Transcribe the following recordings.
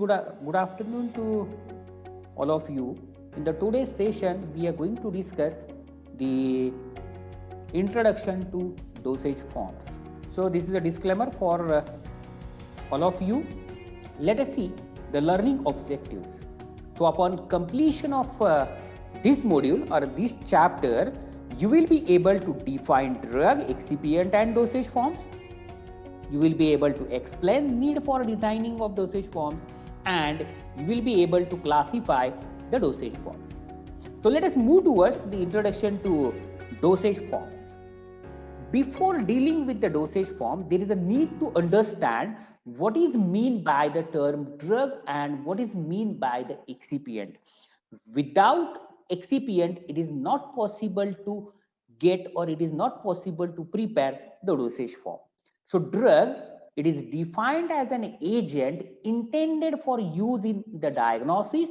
good afternoon to all of you. In the today's session, we are going to discuss the introduction to dosage forms. So this is a disclaimer for all of you. Let us see the learning objectives. So upon completion of this module or this chapter, you will be able to define drug, excipient and dosage forms. You will be able to explain need for designing of dosage forms, and you will be able to classify the dosage forms. So let us move towards the introduction to dosage forms. Before dealing with the dosage form, there is a need to understand what is mean by the term drug and what is mean by the excipient. Without excipient, it is not possible to get or it is not possible to prepare the dosage form. So drug, it is defined as an agent intended for use in the diagnosis,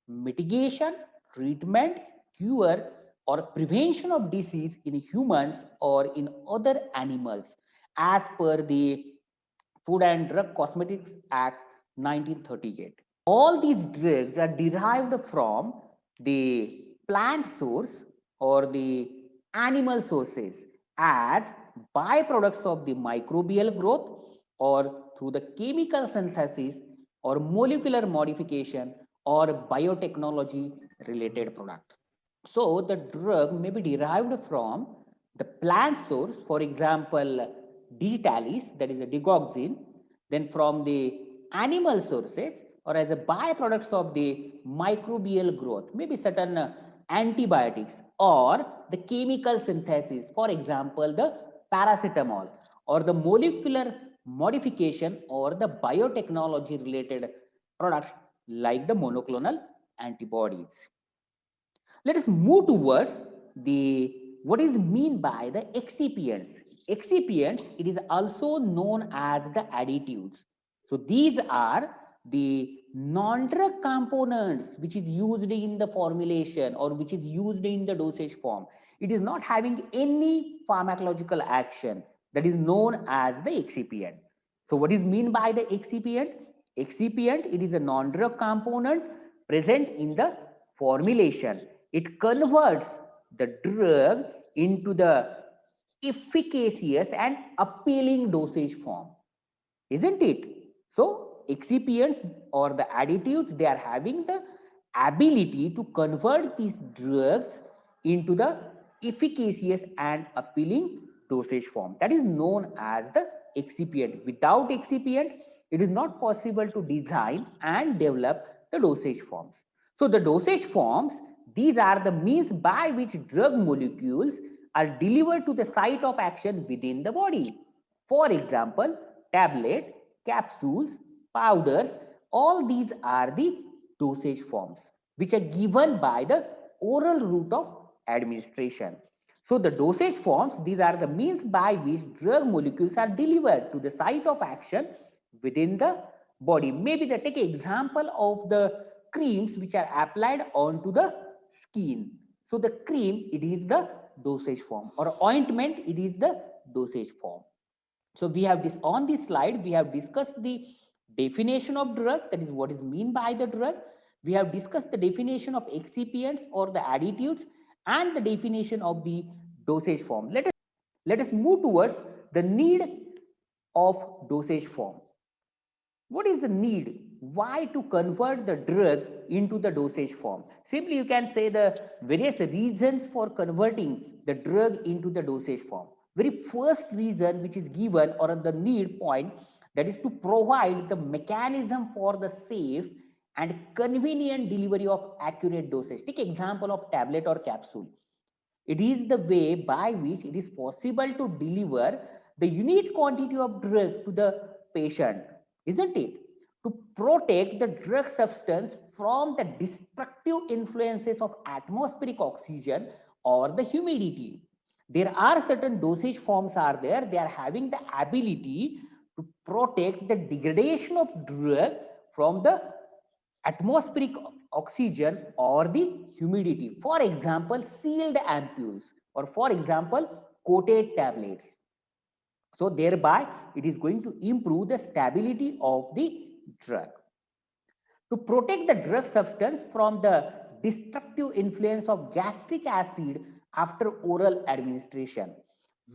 mitigation, treatment, cure, or prevention of disease in humans or in other animals as per the Food and Drug Cosmetics Act 1938. All these drugs are derived from the plant source or the animal sources as byproducts of the microbial growth or through the chemical synthesis or molecular modification or biotechnology related product. So the drug may be derived from the plant source, for example, digitalis, that is a digoxin, then from the animal sources or as a byproducts of the microbial growth, maybe certain antibiotics or the chemical synthesis, for example, the paracetamol or the molecular modification or the biotechnology related products like the monoclonal antibodies. Let us move towards the what is mean by the excipients. Excipients, it is also known as the additives. So these are the non-drug components which is used in the formulation or which is used in the dosage form. It is not having any pharmacological action, that is known as the excipient. So what is mean by the excipient? Excipient, it is a non-drug component present in the formulation. It converts the drug into the efficacious and appealing dosage form, isn't it? So excipients or the additives, they are having the ability to convert these drugs into the efficacious and appealing dosage form. That is known as the excipient. Without excipient, it is not possible to design and develop the dosage forms. So the dosage forms, these are the means by which drug molecules are delivered to the site of action within the body. For example, tablet, capsules, powders, all these are the dosage forms which are given by the oral route of administration. So the dosage forms, these are the means by which drug molecules are delivered to the site of action within the body. Maybe they take an example of the creams which are applied onto the skin. So the cream, it is the dosage form, or ointment, it is the dosage form. So we have this on this slide, we have discussed the definition of drug, that is what is mean by the drug. We have discussed the definition of excipients or the additives and the definition of the dosage form. Let us move towards the need of dosage form. What is the need? Why to convert the drug into the dosage form? Simply you can say the various reasons for converting the drug into the dosage form. Very first reason which is given or the need point, that is to provide the mechanism for the safe and convenient delivery of accurate dosage. Take example of tablet or capsule. It is the way by which it is possible to deliver the unit quantity of drug to the patient, isn't it? To protect the drug substance from the destructive influences of atmospheric oxygen or the humidity. There are certain dosage forms are there, they are having the ability to protect the degradation of drug from the atmospheric oxygen or the humidity. For example, sealed ampoules or for example, coated tablets. So thereby it is going to improve the stability of the drug. to protect the drug substance from the destructive influence of gastric acid after oral administration.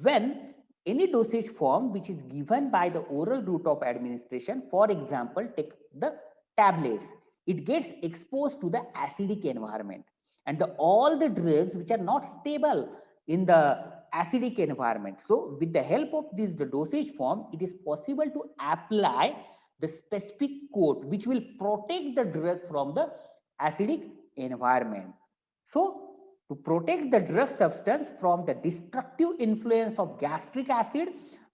When any dosage form which is given by the oral route of administration, for example, take the tablets, it gets exposed to the acidic environment, and all the drugs which are not stable in the acidic environment. So with the help of this the dosage form, it is possible to apply the specific coat which will protect the drug from the acidic environment. So to protect the drug substance from the destructive influence of gastric acid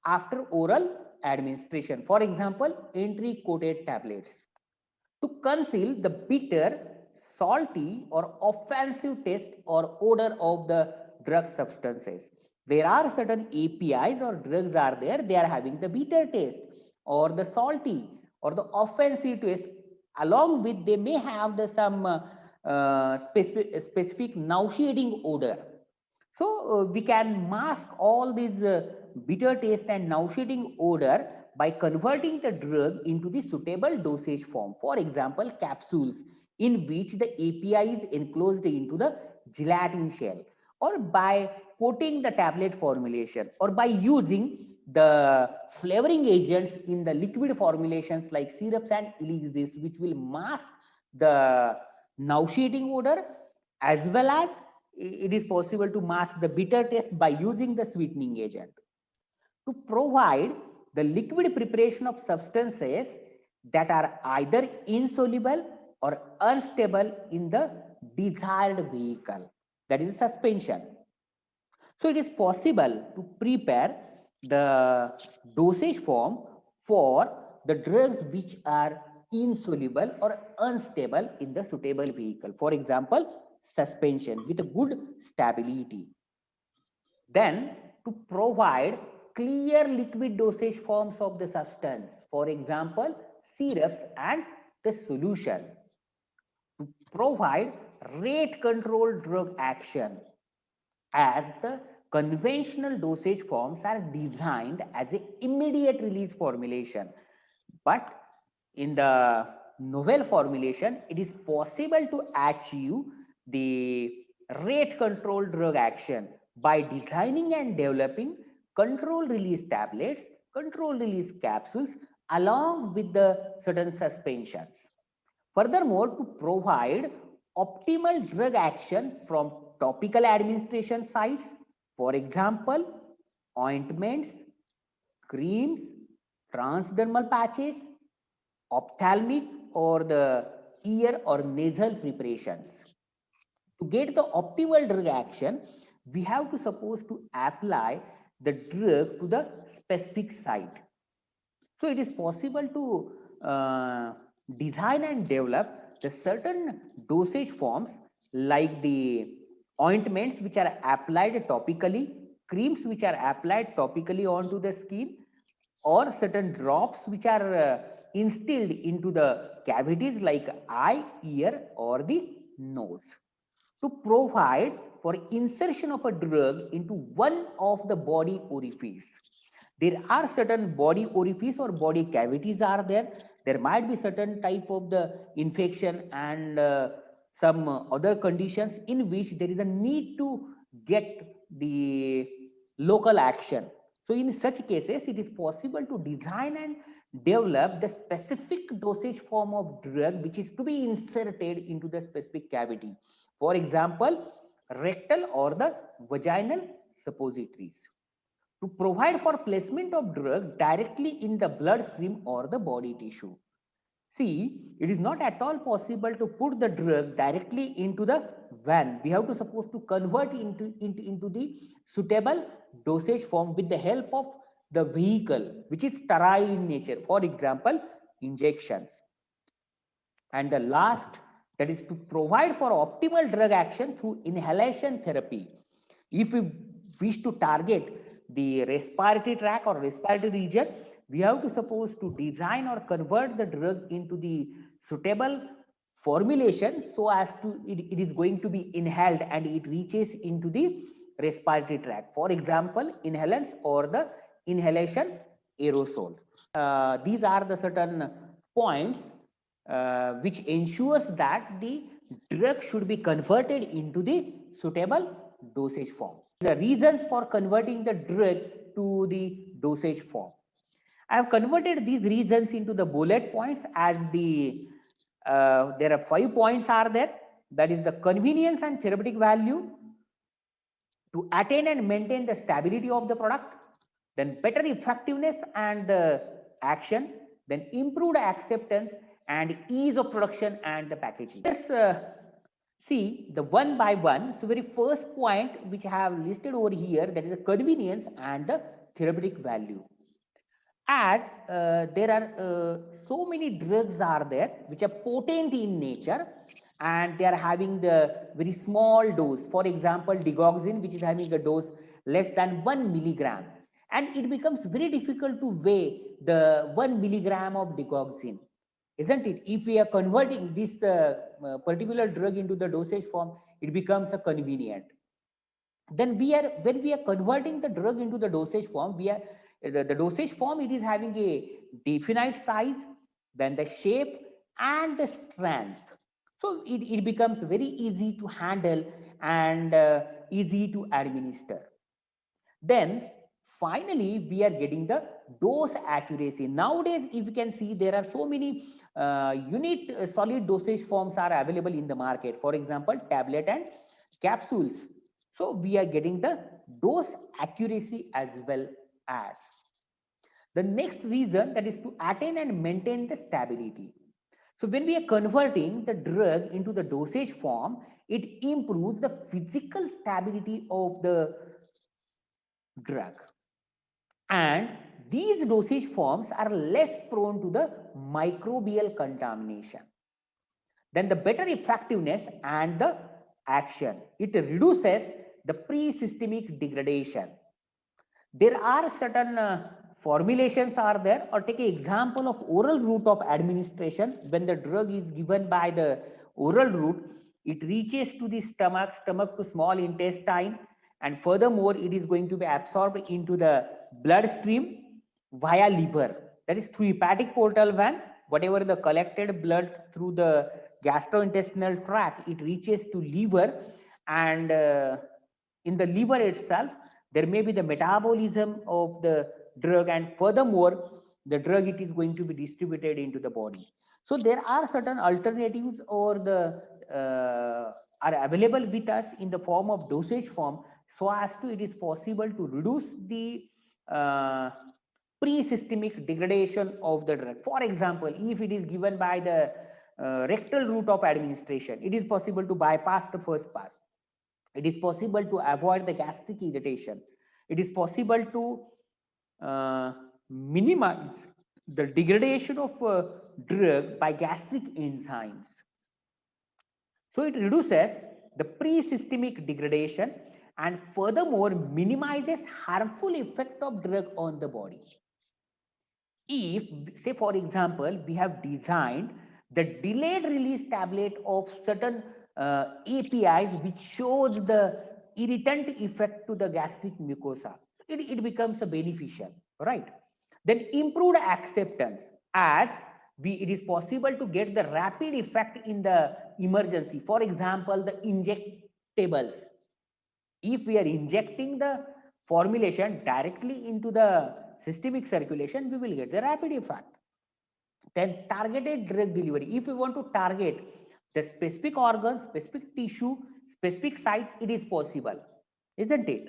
after oral administration, for example, entry coated tablets. To conceal the bitter, salty or offensive taste or odor of the drug substances. There are certain APIs or drugs are there, they are having the bitter taste or the salty or the offensive taste. Along with they may have the some specific nauseating odor. So we can mask all these bitter taste and nauseating odor by converting the drug into the suitable dosage form. For example, capsules in which the API is enclosed into the gelatin shell, or by coating the tablet formulation, or by using the flavoring agents in the liquid formulations like syrups and elixirs, which will mask the nauseating odor, as well as it is possible to mask the bitter taste by using the sweetening agent. To provide the liquid preparation of substances that are either insoluble or unstable in the desired vehicle, that is suspension. So it is possible to prepare the dosage form for the drugs which are insoluble or unstable in the suitable vehicle. For example, suspension with a good stability. Then to provide clear liquid dosage forms of the substance, for example, syrups and the solution. To provide rate controlled drug action, as the conventional dosage forms are designed as an immediate release formulation, but in the novel formulation it is possible to achieve the rate controlled drug action by designing and developing control release tablets, control release capsules along with the certain suspensions. Furthermore, to provide optimal drug action from topical administration sites, for example, ointments, creams, transdermal patches, ophthalmic or the ear or nasal preparations. To get the optimal drug action, we have to suppose to apply the drug to the specific site. So it is possible to design and develop the certain dosage forms like the ointments which are applied topically, creams which are applied topically onto the skin, or certain drops which are instilled into the cavities like eye, ear or the nose, to provide for insertion of a drug into one of the body orifice. There are certain body orifice or body cavities are there. There might be certain type of the infection and some other conditions in which there is a need to get the local action. So in such cases, it is possible to design and develop the specific dosage form of drug which is to be inserted into the specific cavity. For example, rectal or the vaginal suppositories. To provide for placement of drug directly in the bloodstream or the body tissue. See, it is not at all possible to put the drug directly into the vein. We have to suppose to convert into the suitable dosage form with the help of the vehicle which is sterile in nature, for example, injections. And the last, that is to provide for optimal drug action through inhalation therapy. If we wish to target the respiratory tract or respiratory region, we have to suppose to design or convert the drug into the suitable formulation so as to it is going to be inhaled and it reaches into the respiratory tract. For example, inhalants or the inhalation aerosol. These are the certain points which ensures that the drug should be converted into the suitable dosage form. The reasons for converting the drug to the dosage form. I have converted these reasons into the bullet points as the there are 5 points are there. That is the convenience and therapeutic value, to attain and maintain the stability of the product, then better effectiveness and the action, then improved acceptance and ease of production and the packaging. Let's see the one by one. So very first point which I have listed over here, that is the convenience and the therapeutic value. As there are so many drugs are there which are potent in nature and they are having the very small dose. For example, digoxin, which is having a dose less than 1 milligram, and it becomes very difficult to weigh the 1 milligram of digoxin, isn't it? If we are converting this particular drug into the dosage form, it becomes a convenient. Then when we are converting the drug into the dosage form, we are the dosage form, it is having a definite size, then the shape and the strength. So it becomes very easy to handle and easy to administer. Then finally, we are getting the dose accuracy. Nowadays, if you can see, there are so many unit solid dosage forms are available in the market. For example, tablet and capsules. So we are getting the dose accuracy as well as. The next reason, that is to attain and maintain the stability. So when we are converting the drug into the dosage form, it improves the physical stability of the drug. And these dosage forms are less prone to the microbial contamination. Then the better effectiveness and the action. It reduces the pre-systemic degradation. There are certain formulations are there, or take an example of oral route of administration. When the drug is given by the oral route, it reaches to the stomach to small intestine, and furthermore it is going to be absorbed into the bloodstream via liver, that is through hepatic portal vein. Whatever the collected blood through the gastrointestinal tract, it reaches to liver, and in the liver itself there may be the metabolism of the drug, and furthermore the drug, it is going to be distributed into the body. So there are certain alternatives or the are available with us in the form of dosage form, so as to it is possible to reduce the pre-systemic degradation of the drug. For example, if it is given by the rectal route of administration, it is possible to bypass the first pass. It is possible to avoid the gastric irritation. It is possible to minimize the degradation of drug by gastric enzymes. So it reduces the pre-systemic degradation and furthermore minimizes harmful effect of drug on the body. If, say for example, we have designed the delayed release tablet of certain APIs which shows the irritant effect to the gastric mucosa, it becomes a beneficial, right? Then improved acceptance, as it is possible to get the rapid effect in the emergency. For example, the injectables. If we are injecting the formulation directly into the systemic circulation, we will get the rapid effect. Then targeted drug delivery. If we want to target the specific organ, specific tissue, specific site, it is possible, isn't it?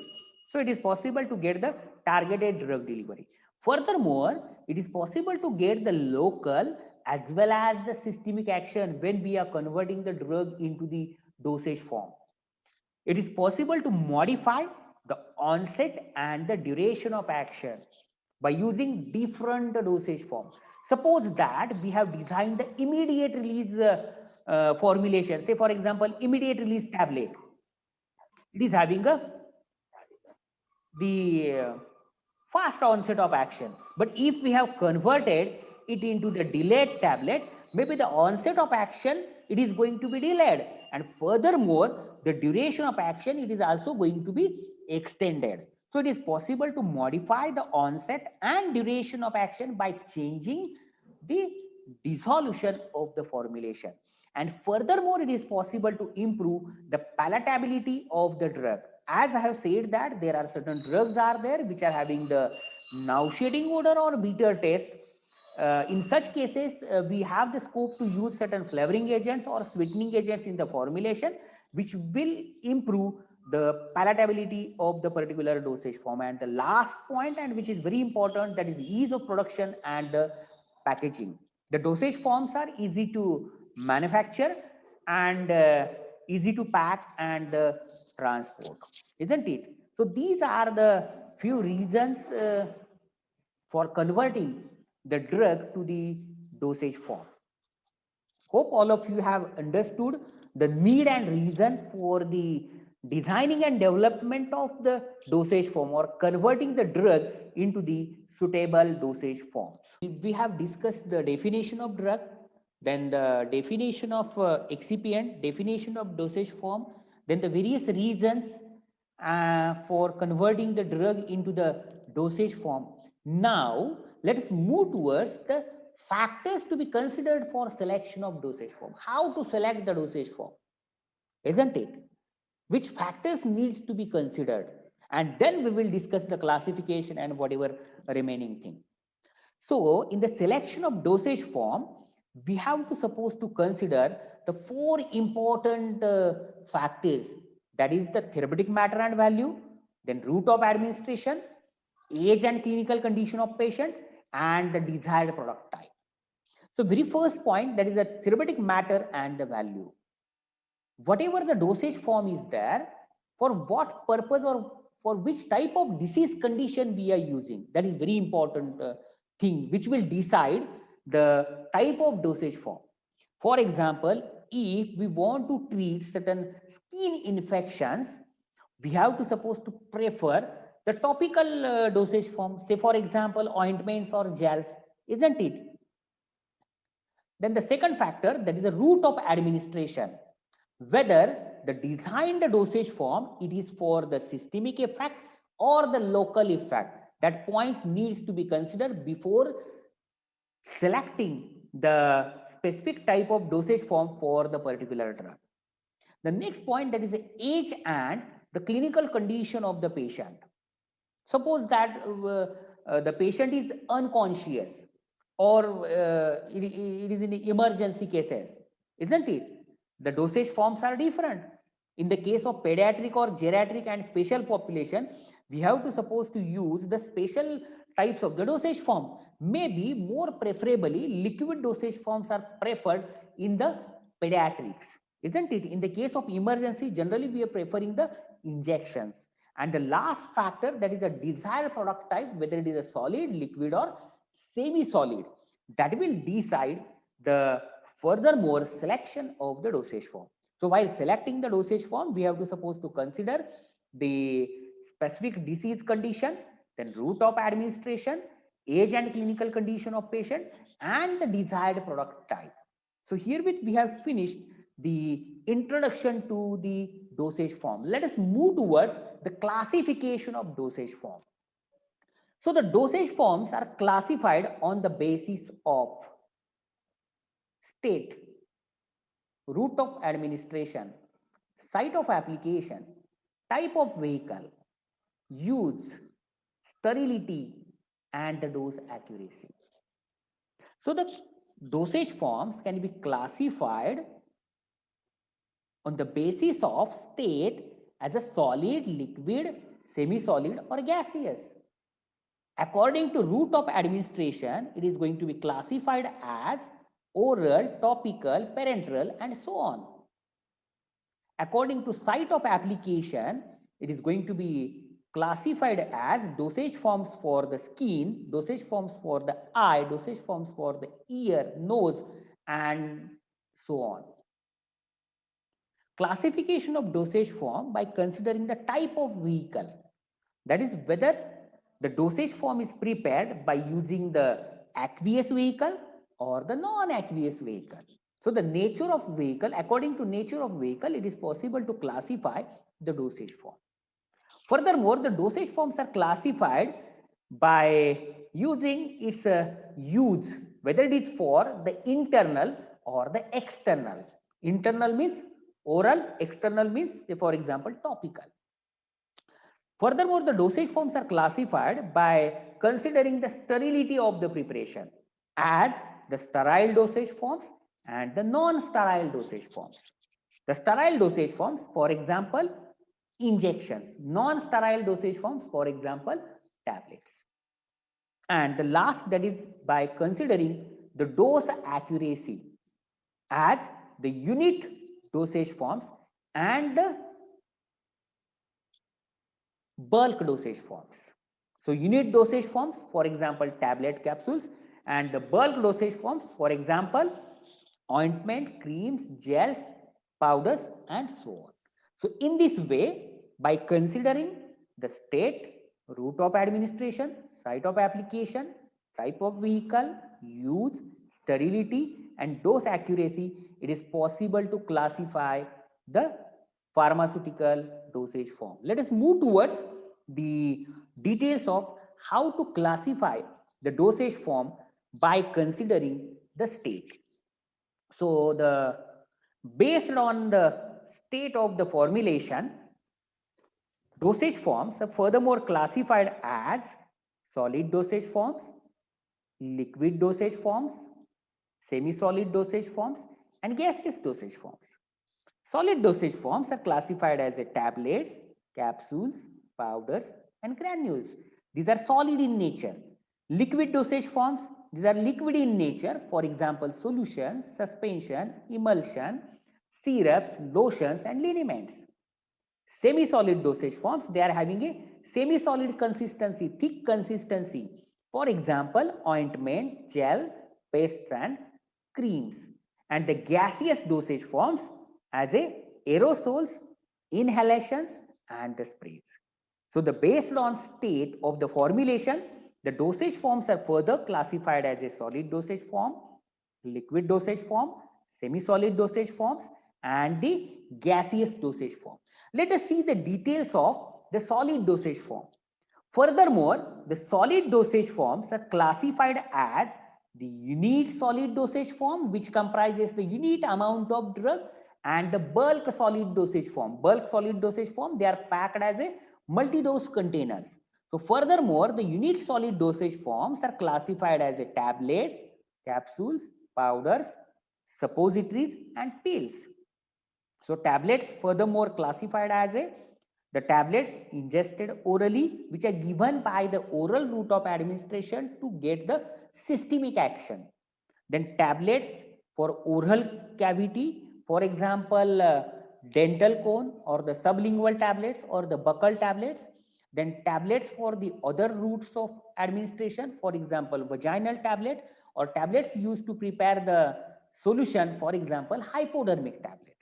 So it is possible to get the targeted drug delivery. Furthermore, it is possible to get the local as well as the systemic action when we are converting the drug into the dosage form. It is possible to modify the onset and the duration of action by using different dosage forms. Suppose that we have designed the immediate release formulation, say for example, immediate release tablet. It is having the fast onset of action. But if we have converted it into the delayed tablet, maybe the onset of action, it is going to be delayed, and furthermore the duration of action, it is also going to be extended. So it is possible to modify the onset and duration of action by changing the dissolution of the formulation. And furthermore, it is possible to improve the palatability of the drug. As I have said that there are certain drugs are there which are having the nauseating odor or bitter taste. In such cases, we have the scope to use certain flavoring agents or sweetening agents in the formulation, which will improve the palatability of the particular dosage form. And the last point, and which is very important, that is ease of production and packaging. The dosage forms are easy to manufacture and easy to pack and transport, isn't it? So these are the few reasons for converting the drug to the dosage form. Hope all of you have understood the need and reason for the designing and development of the dosage form or converting the drug into the suitable dosage form. We have discussed the definition of drug, then the definition of excipient, definition of dosage form, then the various reasons for converting the drug into the dosage form. Now, let us move towards the factors to be considered for selection of dosage form. How to select the dosage form, isn't it? Which factors needs to be considered, and then we will discuss the classification and whatever remaining thing. So in the selection of dosage form, we have to supposed to consider the four important factors, that is the therapeutic matter and value, then route of administration, age and clinical condition of patient, and the desired product type. So very first point, that is the therapeutic matter and the value. Whatever the dosage form is there, for what purpose or for which type of disease condition we are using, that is very important thing which will decide the type of dosage form. For example, if we want to treat certain skin infections, we have to suppose to prefer the topical dosage form, say for example ointments or gels, isn't it? Then the second factor, that is the route of administration, whether the designed dosage form it is for the systemic effect or the local effect. That points needs to be considered before selecting the specific type of dosage form for the particular drug. The next point, that is the age and the clinical condition of the patient. Suppose that the patient is unconscious or it is in emergency cases, isn't it? The dosage forms are different. In the case of pediatric or geriatric and special population, we have to suppose to use the special types of the dosage form. Maybe more preferably liquid dosage forms are preferred in the pediatrics, isn't it? In the case of emergency, generally we are preferring the injections. And the last factor, that is the desired product type, whether it is a solid, liquid or semi-solid, that will decide the furthermore selection of the dosage form. So while selecting the dosage form, we have to suppose to consider the specific disease condition, then route of administration, age and clinical condition of patient, and the desired product type. So herewith we have finished the introduction to the dosage form. Let us move towards the classification of dosage form. So the dosage forms are classified on the basis of state, route of administration, site of application, type of vehicle, use, sterility, and the dose accuracy. So the dosage forms can be classified on the basis of state as a solid, liquid, semi-solid or gaseous. According to route of administration, it is going to be classified as oral, topical, parenteral, and so on. According to site of application, it is going to be classified as dosage forms for the skin, dosage forms for the eye, dosage forms for the ear, nose, and so on. Classification of dosage form by considering the type of vehicle, that is whether the dosage form is prepared by using the aqueous vehicle or the non-aqueous vehicle. So the nature of vehicle, according to nature of vehicle, it is possible to classify the dosage form. Furthermore, the dosage forms are classified by using its use, whether it is for the internal or the external. Internal means oral, external means, say for example, topical. Furthermore, the dosage forms are classified by considering the sterility of the preparation as the sterile dosage forms and the non-sterile dosage forms. The sterile dosage forms, for example, injections. Non-sterile dosage forms, for example, tablets. And the last, that is by considering the dose accuracy as the unit dosage forms and the bulk dosage forms. So unit dosage forms, for example, tablet capsules, and the bulk dosage forms, for example, ointment, creams, gels, powders, and so on. So in this way, by considering the state, route of administration, site of application, type of vehicle, use, sterility, and dose accuracy, it is possible to classify the pharmaceutical dosage form. Let us move towards the details of how to classify the dosage form by considering the state. So the based on the state of the formulation, dosage forms are furthermore classified as solid dosage forms, liquid dosage forms, semi-solid dosage forms, and gaseous dosage forms. Solid dosage forms are classified as tablets, capsules, powders, and granules. These are solid in nature. Liquid dosage forms, these are liquid in nature. For example, solutions, suspension, emulsion, syrups, lotions, and liniments. Semi-solid dosage forms, they are having a semi-solid consistency, thick consistency. For example, ointment, gel, pastes, and creams. And the gaseous dosage forms as aerosols, inhalations, and the sprays. So the based on state of the formulation, the dosage forms are further classified as a solid dosage form, liquid dosage form, semi-solid dosage forms, and the gaseous dosage form. Let us see the details of the solid dosage form. Furthermore, the solid dosage forms are classified as the unit solid dosage form, which comprises the unit amount of drug, and the bulk solid dosage form. Bulk solid dosage form, they are packed as a multi-dose containers. So furthermore, the unit solid dosage forms are classified as tablets, capsules, powders, suppositories, and pills. So tablets furthermore classified as the tablets ingested orally, which are given by the oral route of administration to get the systemic action. Then tablets for oral cavity, for example, dental cone or the sublingual tablets or the buccal tablets. Then tablets for the other routes of administration, for example, vaginal tablet or tablets used to prepare the solution, for example, hypodermic tablet.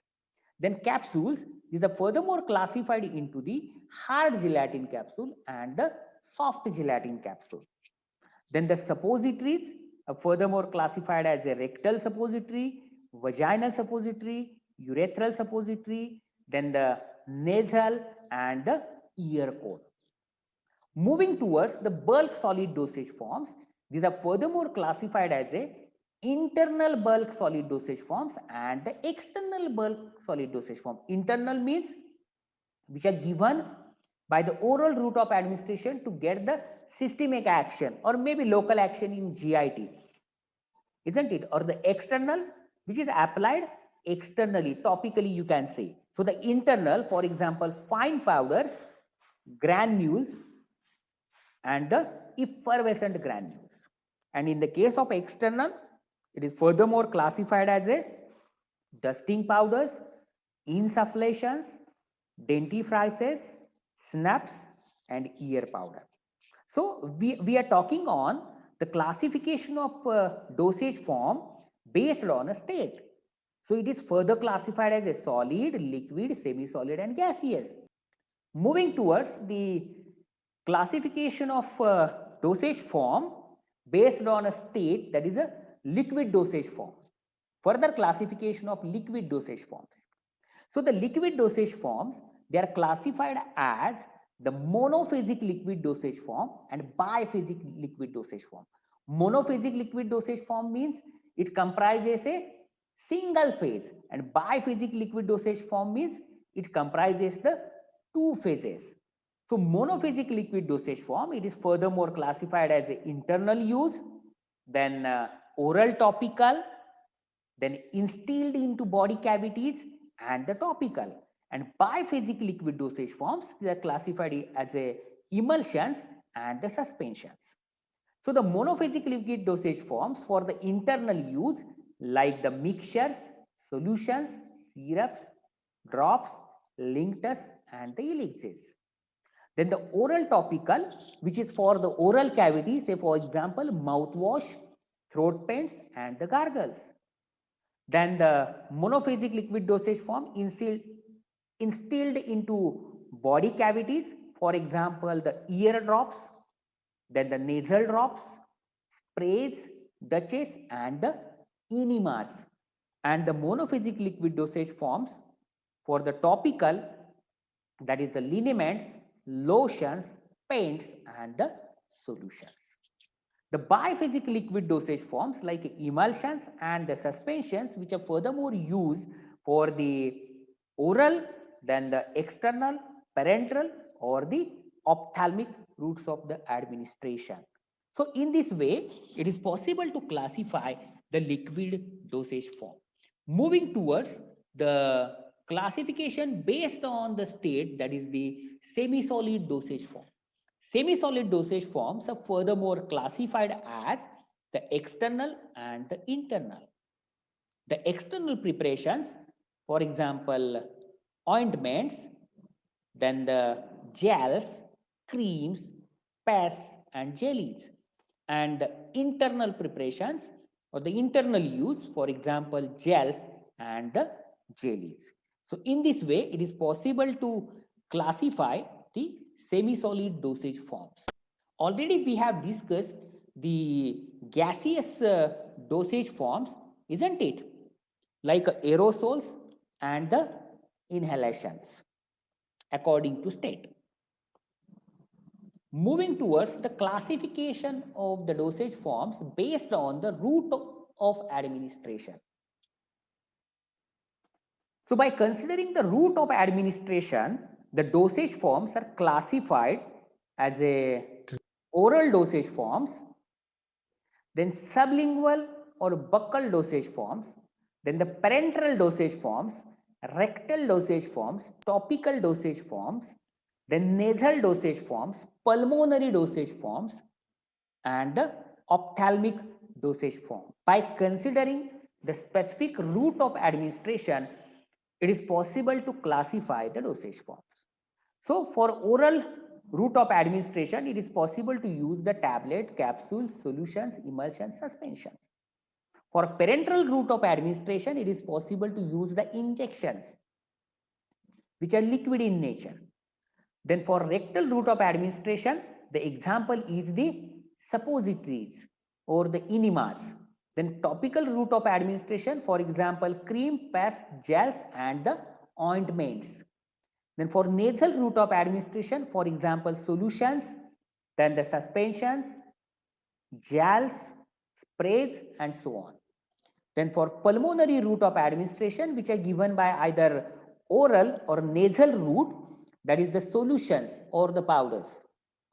Then capsules, these are furthermore classified into the hard gelatin capsule and the soft gelatin capsule. Then the suppositories are furthermore classified as a rectal suppository, vaginal suppository, urethral suppository, then the nasal and the ear cone. Moving towards the bulk solid dosage forms, these are furthermore classified as internal bulk solid dosage forms and the external bulk solid dosage form. Internal means which are given by the oral route of administration to get the systemic action or maybe local action in GIT, isn't it? Or the external, which is applied externally, topically you can say. So the internal, for example, fine powders, granules, and the effervescent granules. And in the case of external, it is furthermore classified as dusting powders, insufflations, dentifrices, snaps, and ear powder. So we are talking on the classification of dosage form based on a state. So it is further classified as a solid, liquid, semi-solid, and gaseous. Moving towards the classification of dosage form based on a state, that is a liquid dosage form. Further classification of liquid dosage forms. So the liquid dosage forms, they are classified as the monophasic liquid dosage form and biphasic liquid dosage form. Monophasic liquid dosage form means it comprises a single phase, and biphasic liquid dosage form means it comprises the two phases. So monophasic liquid dosage form, it is furthermore classified as internal use, then oral topical, then instilled into body cavities, and the topical. And biphasic liquid dosage forms, they are classified as emulsions and the suspensions. So the monophasic liquid dosage forms for the internal use, like the mixtures, solutions, syrups, drops, linctus, and the elixirs. Then the oral topical, which is for the oral cavity, say for example, mouthwash, throat paints, and the gargles. Then the monophasic liquid dosage form instilled into body cavities, for example, the ear drops, then the nasal drops, sprays, dutches, and the enemas. And the monophasic liquid dosage forms for the topical, that is the liniments, lotions, paints, and the solutions. The biphasic liquid dosage forms like emulsions and the suspensions, which are furthermore used for the oral, then the external, parenteral, or the ophthalmic routes of the administration. So in this way, it is possible to classify the liquid dosage form. Moving towards the classification based on the state, that is the semi-solid dosage form. Semi-solid dosage forms are furthermore classified as the external and the internal. The external preparations, for example, ointments, then the gels, creams, pastes, and jellies. And the internal preparations or the internal use, for example, gels and the jellies. So in this way, it is possible to classify the semi-solid dosage forms. Already we have discussed the gaseous dosage forms, isn't it? Like aerosols and the inhalations according to state. Moving towards the classification of the dosage forms based on the route of administration. So by considering the route of administration, the dosage forms are classified as a oral dosage forms, then sublingual or buccal dosage forms, then the parenteral dosage forms, rectal dosage forms, topical dosage forms, then nasal dosage forms, pulmonary dosage forms, and the ophthalmic dosage form. By considering the specific route of administration, it is possible to classify the dosage forms. So for oral route of administration, it is possible to use the tablet, capsules, solutions, emulsions, suspensions. For parenteral route of administration, it is possible to use the injections, which are liquid in nature. Then for rectal route of administration, the example is the suppositories or the enemas. Then topical route of administration, for example, cream, paste, gels, and the ointments. Then for nasal route of administration, for example, solutions, then the suspensions, gels, sprays, and so on. Then for pulmonary route of administration, which are given by either oral or nasal route, that is the solutions or the powders.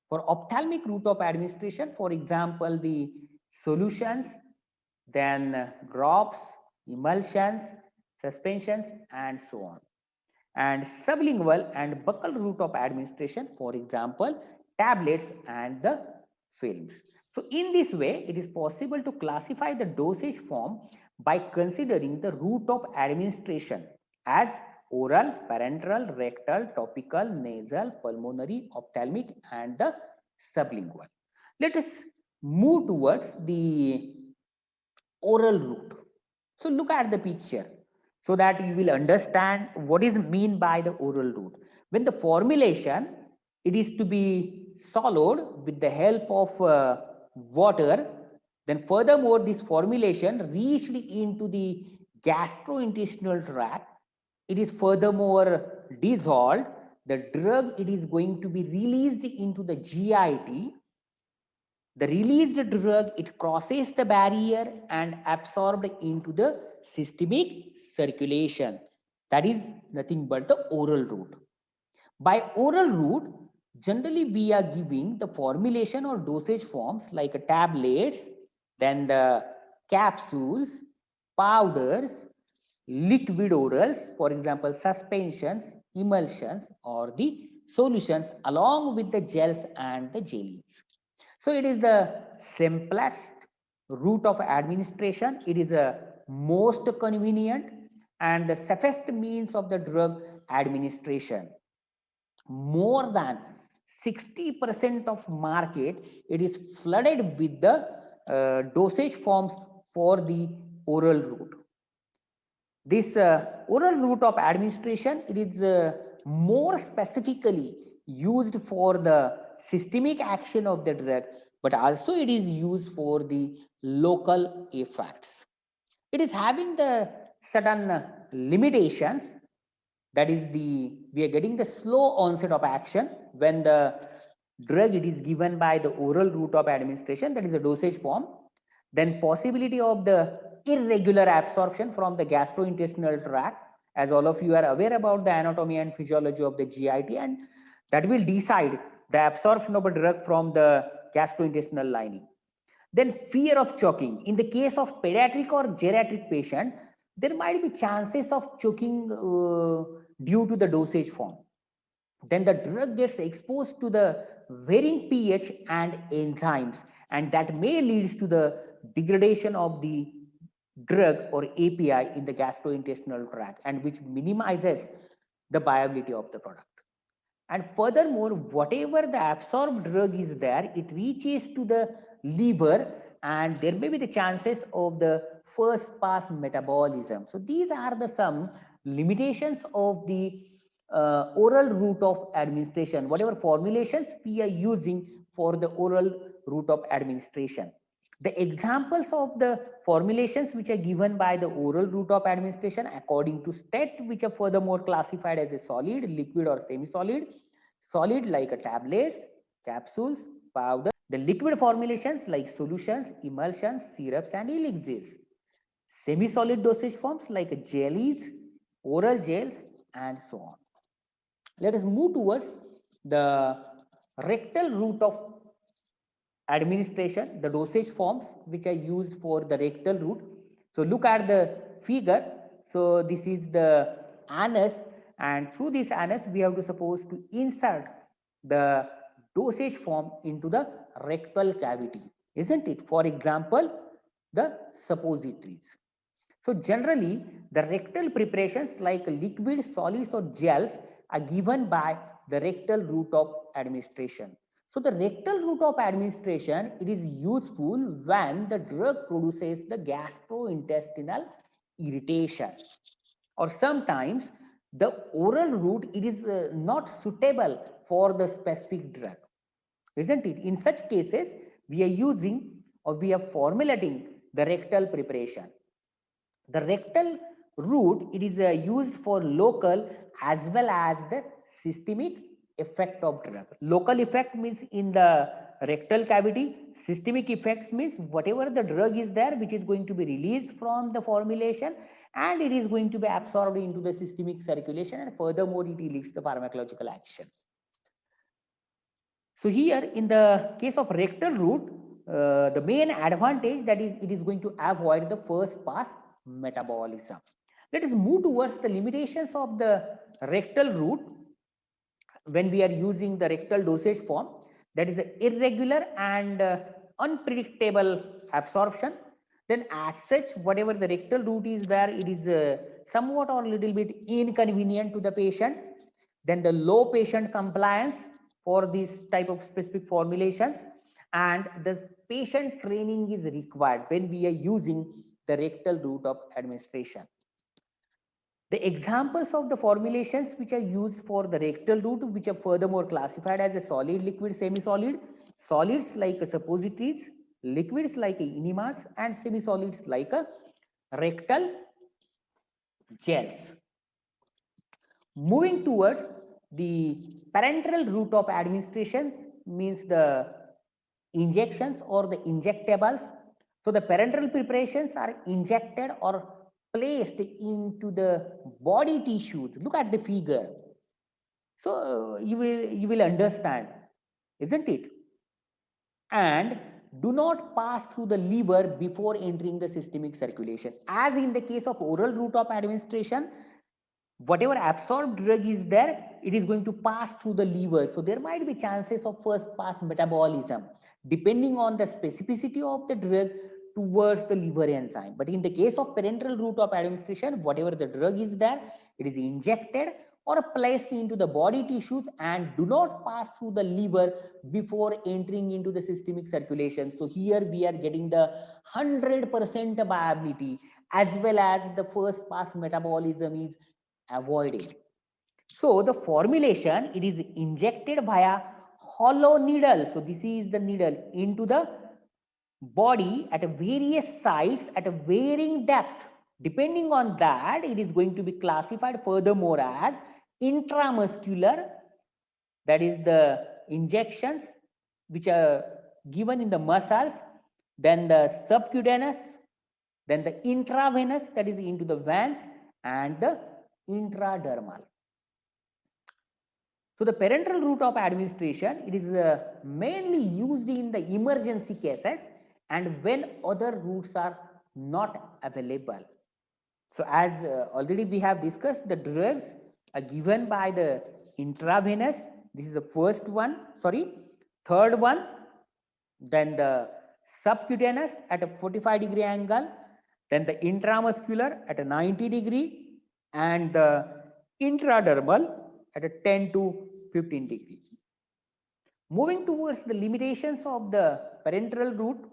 For ophthalmic route of administration, for example, the solutions, then drops, emulsions, suspensions, and so on. And sublingual and buccal route of administration, for example, tablets and the films. So in this way, it is possible to classify the dosage form by considering the route of administration as oral, parenteral, rectal, topical, nasal, pulmonary, ophthalmic, and the sublingual. Let us move towards the oral route. So look at the picture so that you will understand what is mean by the oral route. When the formulation, it is to be swallowed with the help of water, then furthermore this formulation reached into the gastrointestinal tract, it is furthermore dissolved, the drug it is going to be released into the GIT, The released drug, it crosses the barrier and absorbed into the systemic circulation. That is nothing but the oral route. By oral route, generally we are giving the formulation or dosage forms like tablets, then the capsules, powders, liquid orals, for example, suspensions, emulsions, or the solutions, along with the gels and the jellies. So it is the simplest route of administration. It is the most convenient and the safest means of the drug administration. More than 60% of market, it is flooded with the dosage forms for the oral route. This oral route of administration, it is more specifically used for the systemic action of the drug, but also it is used for the local effects. It is having the certain limitations. That is the, we are getting the slow onset of action when the drug it is given by the oral route of administration, that is the dosage form. Then possibility of the irregular absorption from the gastrointestinal tract, as all of you are aware about the anatomy and physiology of the GIT, and that will decide the absorption of a drug from the gastrointestinal lining. Then fear of choking. In the case of pediatric or geriatric patient, there might be chances of choking due to the dosage form. Then the drug gets exposed to the varying pH and enzymes, and that may lead to the degradation of the drug or API in the gastrointestinal tract, and which minimizes the viability of the product. And furthermore, whatever the absorbed drug is there, it reaches to the liver, and there may be the chances of the first pass metabolism. So these are the some limitations of the oral route of administration, whatever formulations we are using for the oral route of administration. The examples of the formulations which are given by the oral route of administration according to state, which are furthermore classified as a solid, liquid, or semi-solid. Solid like a tablets, capsules, powder. The liquid formulations like solutions, emulsions, syrups, and elixirs. Semi-solid dosage forms like jellies, oral gels, and so on. Let us move towards the rectal route of administration, the dosage forms which are used for the rectal route. So look at the figure. So this is the anus, and through this anus we have to suppose to insert the dosage form into the rectal cavity, isn't it? For example, the suppositories. So generally, the rectal preparations like liquid, solids, or gels are given by the rectal route of administration. So the rectal route of administration, it is useful when the drug produces the gastrointestinal irritation, or sometimes the oral route it is not suitable for the specific drug, isn't it? In such cases, we are using or we are formulating the rectal preparation. The rectal route, it is used for local as well as the systemic effect of drug. Local effect means in the rectal cavity. Systemic effects means whatever the drug is there, which is going to be released from the formulation, and it is going to be absorbed into the systemic circulation, and furthermore it leads to pharmacological action. So here in the case of rectal route, the main advantage that is it is going to avoid the first pass metabolism. Let us move towards the limitations of the rectal route when we are using the rectal dosage form, that is irregular and unpredictable absorption. Then as such, whatever the rectal route is there, it is somewhat or little bit inconvenient to the patient. Then the low patient compliance for this type of specific formulations, and the patient training is required when we are using the rectal route of administration. The examples of the formulations which are used for the rectal route, which are furthermore classified as a solid, liquid, semi-solid, solids like suppositories, liquids like enemas, and semi-solids like rectal gels. Moving towards the parenteral route of administration means the injections or the injectables. So the parenteral preparations are injected or placed into the body tissues. Look at the figure. So you will understand, isn't it? And do not pass through the liver before entering the systemic circulation. As in the case of oral route of administration, whatever absorbed drug is there, it is going to pass through the liver. So there might be chances of first pass metabolism depending on the specificity of the drug towards the liver enzyme. But in the case of parenteral route of administration, whatever the drug is there, it is injected or placed into the body tissues and do not pass through the liver before entering into the systemic circulation. So here we are getting the 100% viability as well as the first pass metabolism is avoided. So the formulation, it is injected via hollow needle. So this is the needle into the body at a various sites at a varying depth. Depending on that, it is going to be classified furthermore as intramuscular, that is the injections which are given in the muscles, then the subcutaneous, then the intravenous, that is into the veins, and the intradermal. So the parenteral route of administration, it is mainly used in the emergency cases and when other routes are not available. So as already we have discussed, the drugs are given by the intravenous. This is the first one, third one, then the subcutaneous at a 45-degree angle, then the intramuscular at a 90-degree, and the intradermal at a 10 to 15 degrees. Moving towards the limitations of the parenteral route,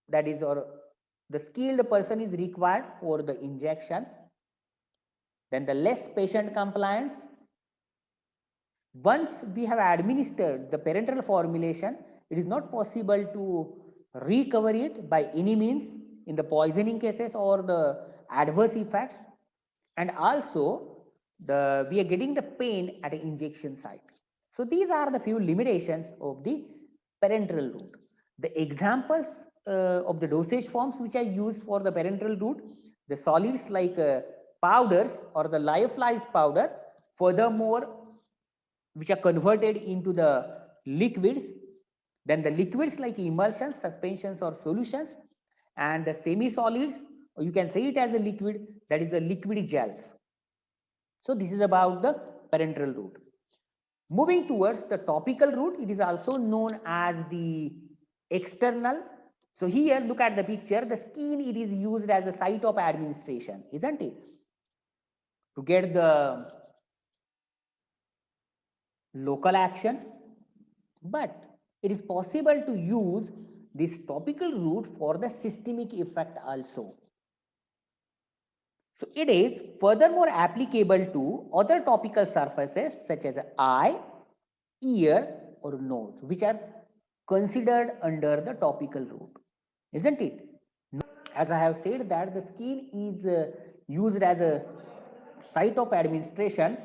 that is, or the skilled person is required for the injection, then the less patient compliance. Once we have administered the parenteral formulation, it is not possible to recover it by any means in the poisoning cases or the adverse effects, and also we are getting the pain at an injection site. So these are the few limitations of the parenteral route. The examples of the dosage forms which are used for the parenteral route, the solids like powders or the lyophilized powder, furthermore which are converted into the liquids, then the liquids like emulsions, suspensions or solutions, and the semi-solids, or you can say it as a liquid, that is the liquid gels. So this is about the parenteral route. Moving towards the topical route, it is also known as the external. So here look at the picture, the skin, it is used as a site of administration, isn't it? To get the local action, but it is possible to use this topical route for the systemic effect also. So it is furthermore applicable to other topical surfaces such as eye, ear or nose, which are considered under the topical route, isn't it? As I have said that the skin is used as a site of administration,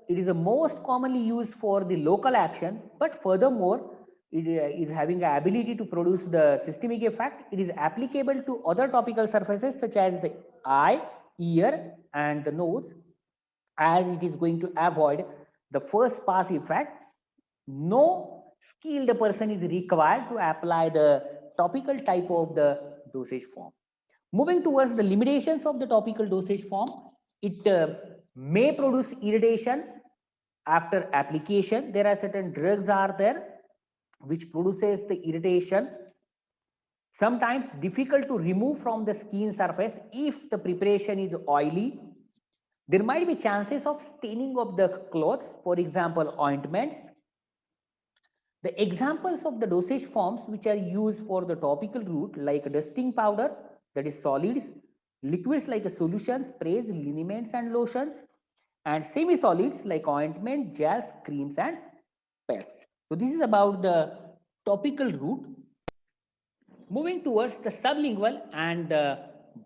it is the most commonly used for the local action, but furthermore it is having the ability to produce the systemic effect. It is applicable to other topical surfaces such as the eye, ear and the nose, as it is going to avoid the first pass effect. No skilled person is required to apply the topical type of the dosage form. Moving towards the limitations of the topical dosage form, it may produce irritation after application. There are certain drugs are there which produces the irritation, sometimes difficult to remove from the skin surface if the preparation is oily. There might be chances of staining of the clothes, for example ointments. The examples of the dosage forms which are used for the topical route like dusting powder, that is solids, liquids like solutions, sprays, liniments and lotions, and semi-solids like ointment, gels, creams and paste. So this is about the topical route. Moving towards the sublingual and the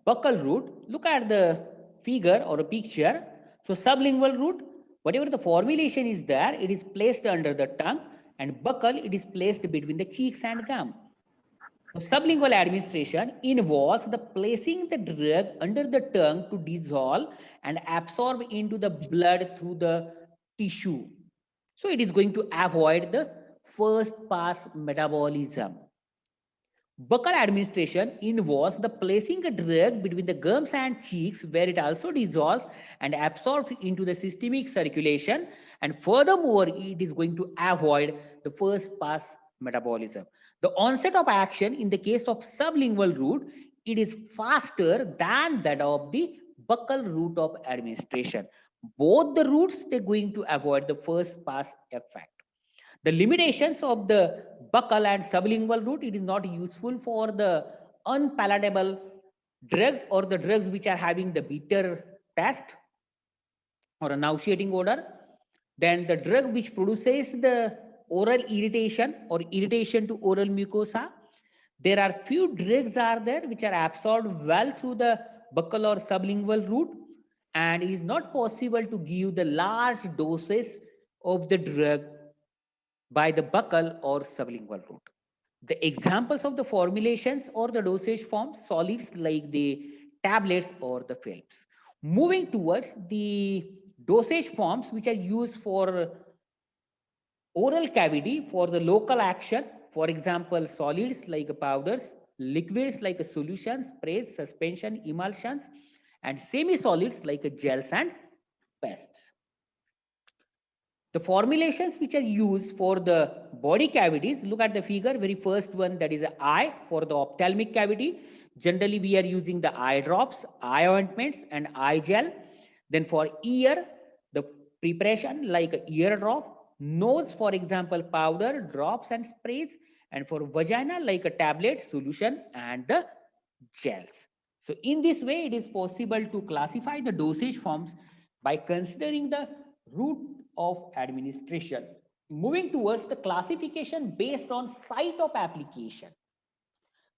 buccal route, look at the figure or a picture. So sublingual route, whatever the formulation is there, it is placed under the tongue and buccal, it is placed between the cheeks and gum. So sublingual administration involves the placing the drug under the tongue to dissolve and absorb into the blood through the tissue. So it is going to avoid the first pass metabolism. Buccal administration involves the placing a drug between the gums and cheeks where it also dissolves and absorbs into the systemic circulation, and furthermore it is going to avoid the first pass metabolism. The onset of action in the case of sublingual route, it is faster than that of the buccal route of administration. Both the routes, they're going to avoid the first pass effect. The limitations of the buccal and sublingual route, it is not useful for the unpalatable drugs or the drugs which are having the bitter taste or a nauseating odor. Then the drug which produces the oral irritation or irritation to oral mucosa. There are few drugs are there which are absorbed well through the buccal or sublingual route, and it is not possible to give the large doses of the drug by the buccal or sublingual route. The examples of the formulations or the dosage forms, solids like the tablets or the films. Moving towards the dosage forms which are used for oral cavity for the local action, for example, solids like powders, liquids like solutions, sprays, suspension, emulsions, and semi-solids like gels and pastes. The formulations which are used for the body cavities, look at the figure, very first one, that is an eye for the ophthalmic cavity. Generally, we are using the eye drops, eye ointments, and eye gel. Then for ear, the preparation like a ear drop. Nose, for example, powder, drops, and sprays. And for vagina, like a tablet, solution, and the gels. So in this way, it is possible to classify the dosage forms by considering the route of administration. Moving towards the classification based on site of application.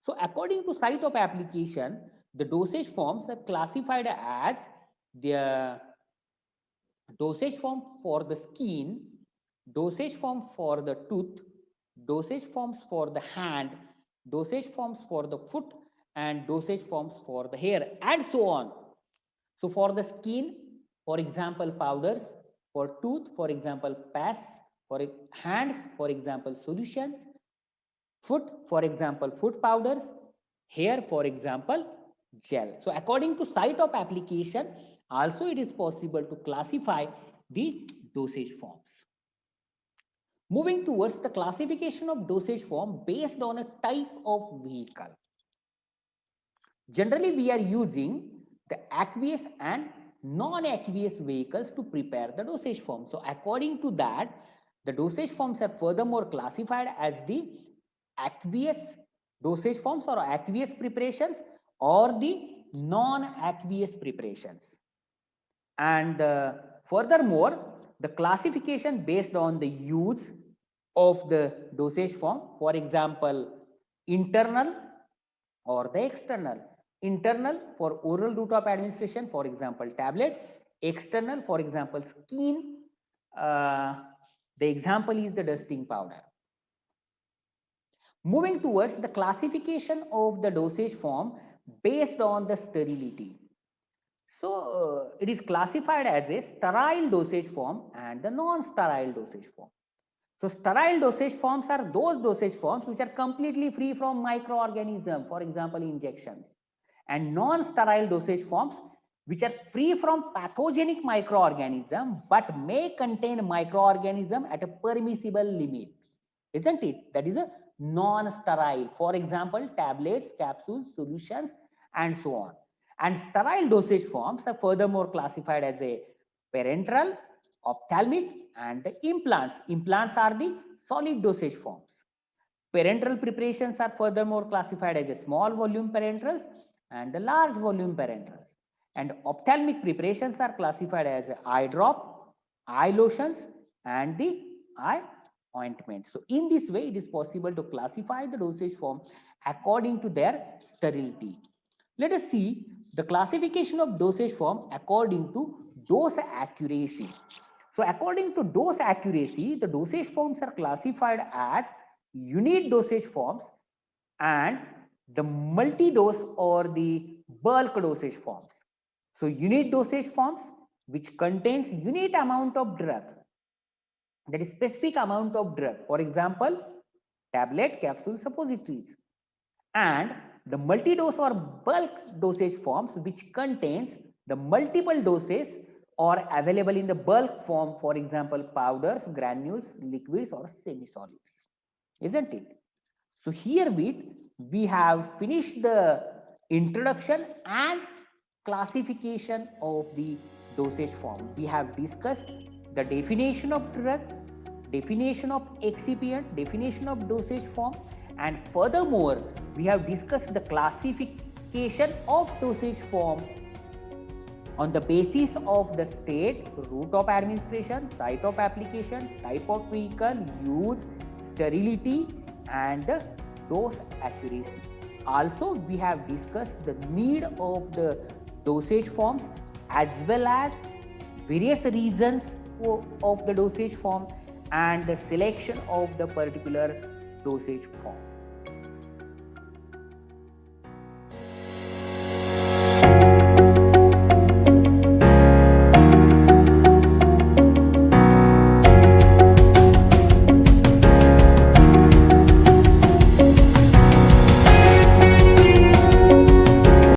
So according to site of application, the dosage forms are classified as the dosage form for the skin, dosage form for the tooth, dosage forms for the hand, dosage forms for the foot, and dosage forms for the hair, and so on. So for the skin, for example, powders, for tooth, for example, pastes, for hands, for example, solutions, foot, for example, foot powders, hair, for example, gel. So according to site of application, also it is possible to classify the dosage forms. Moving towards the classification of dosage form based on a type of vehicle. Generally, we are using the aqueous and non-aqueous vehicles to prepare the dosage form. So according to that, the dosage forms are furthermore classified as the aqueous dosage forms or aqueous preparations or the non-aqueous preparations. And furthermore, the classification based on the use of the dosage form, for example, internal or the external. Internal for oral route of administration, for example, tablet. External, for example, skin. The example is the dusting powder. Moving towards the classification of the dosage form based on the sterility. So it is classified as a sterile dosage form and the non-sterile dosage form. So sterile dosage forms are those dosage forms which are completely free from microorganisms, for example, injections. And non-sterile dosage forms which are free from pathogenic microorganism but may contain microorganism at a permissible limit, isn't it? That is a non-sterile, for example, tablets, capsules, solutions, and so on. And sterile dosage forms are furthermore classified as a parenteral, ophthalmic, and the implants. Implants are the solid dosage forms. Parenteral preparations are furthermore classified as a small volume parenterals and the large volume parenterals. And ophthalmic preparations are classified as eye drop, eye lotions, and the eye ointment. So in this way, it is possible to classify the dosage form according to their sterility. Let us see the classification of dosage form according to dose accuracy. So according to dose accuracy, the dosage forms are classified as unit dosage forms and the multi-dose or the bulk dosage forms. So unit dosage forms which contains unit amount of drug, that is specific amount of drug, for example tablet, capsule, suppositories, and the multi-dose or bulk dosage forms which contains the multiple doses or available in the bulk form, for example powders, granules, liquids or semi-solids, isn't it? So herewith we have finished the introduction and classification of the dosage form. We have discussed the definition of drug, definition of excipient, definition of dosage form, and furthermore we have discussed the classification of dosage form on the basis of the state, route of administration, site of application, type of vehicle, use, sterility, and the dose accuracy. Also, we have discussed the need of the dosage forms as well as various reasons of the dosage form and the selection of the particular dosage form.